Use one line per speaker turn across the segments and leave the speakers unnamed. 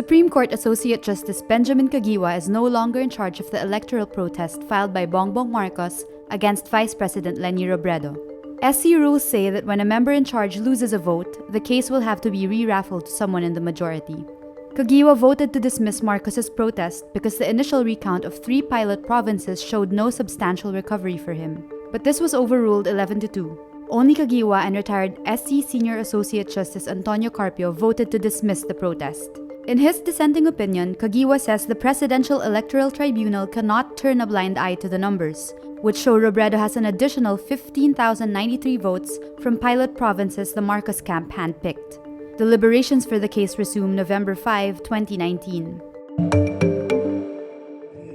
Supreme Court Associate Justice Benjamin Caguioa is no longer in charge of the electoral protest filed by Bongbong Marcos against Vice President Leni Robredo. SC rules say that when a member in charge loses a vote, the case will have to be re-raffled to someone in the majority. Caguioa voted to dismiss Marcos's protest because the initial recount of 3 pilot provinces showed no substantial recovery for him. But this was overruled 11-2. Only Caguioa and retired SC Senior Associate Justice Antonio Carpio voted to dismiss the protest. In his dissenting opinion, Caguioa says the Presidential Electoral Tribunal cannot turn a blind eye to the numbers, which show Robredo has an additional 15,093 votes from pilot provinces the Marcos camp handpicked. Deliberations for the case resume November 5, 2019.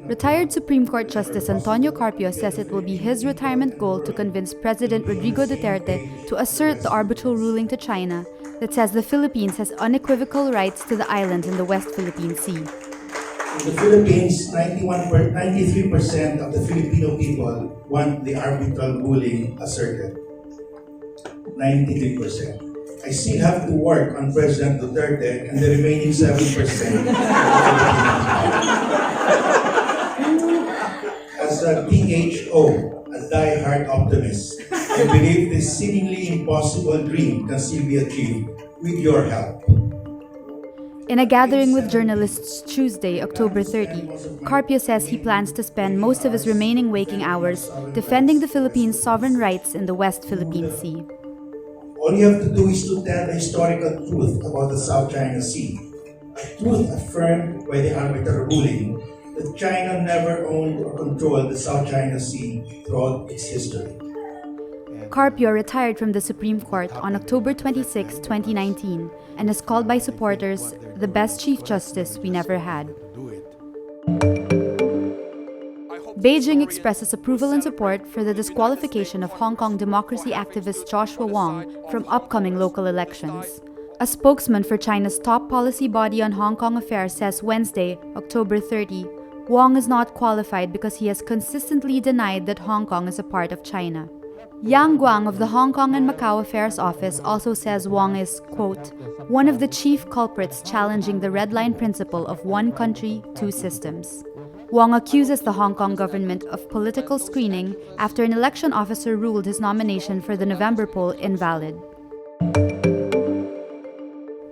Retired Supreme Court Justice Antonio Carpio says it will be his retirement goal to convince President Rodrigo Duterte to assert the arbitral ruling to China that says the Philippines has unequivocal rights to the islands in the West Philippine Sea.
In the Philippines, 93% of the Filipino people want the arbitral ruling asserted. 93%. I still have to work on President Duterte and the remaining 7%. As a THO, a die-hard optimist, I believe this seemingly impossible dream can still be achieved with your help.
In a gathering with journalists Tuesday, October 30, Carpio says he plans to spend most of his remaining waking hours defending the Philippines' sovereign rights in the West Philippine Sea.
All you have to do is to tell the historical truth about the South China Sea, a truth affirmed by the arbitral ruling that China never owned or controlled the South China Sea throughout its history.
Carpio retired from the Supreme Court on October 26, 2019, and is called by supporters the best Chief Justice we never had. Beijing expresses approval and support for the disqualification of Hong Kong democracy activist Joshua Wong from upcoming local elections. A spokesman for China's top policy body on Hong Kong affairs says Wednesday, October 30, Wong is not qualified because he has consistently denied that Hong Kong is a part of China. Yang Guang of the Hong Kong and Macau Affairs Office also says Wong is, quote, one of the chief culprits challenging the red line principle of one country, two systems. Wong accuses the Hong Kong government of political screening after an election officer ruled his nomination for the November poll invalid.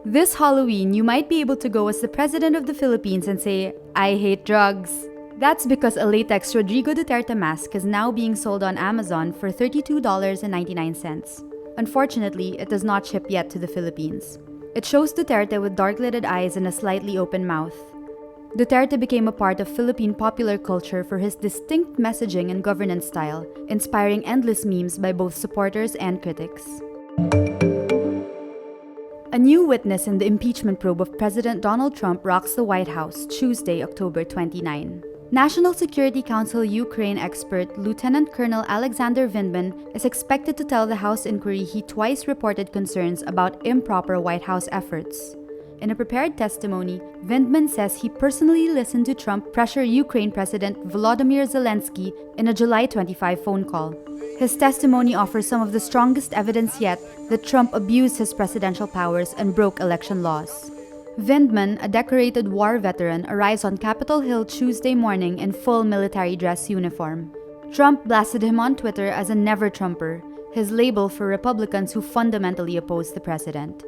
This Halloween, you might be able to go as the President of the Philippines and say, I hate drugs. That's because a latex Rodrigo Duterte mask is now being sold on Amazon for $32.99. Unfortunately, it does not ship yet to the Philippines. It shows Duterte with dark-lidded eyes and a slightly open mouth. Duterte became a part of Philippine popular culture for his distinct messaging and governance style, inspiring endless memes by both supporters and critics. A new witness in the impeachment probe of President Donald Trump rocks the White House Tuesday, October 29. National Security Council Ukraine expert Lieutenant Colonel Alexander Vindman is expected to tell the House inquiry he twice reported concerns about improper White House efforts. In a prepared testimony, Vindman says he personally listened to Trump pressure Ukraine President Volodymyr Zelensky in a July 25 phone call. His testimony offers some of the strongest evidence yet that Trump abused his presidential powers and broke election laws. Vindman, a decorated war veteran, arrives on Capitol Hill Tuesday morning in full military dress uniform. Trump blasted him on Twitter as a never-Trumper, his label for Republicans who fundamentally oppose the president.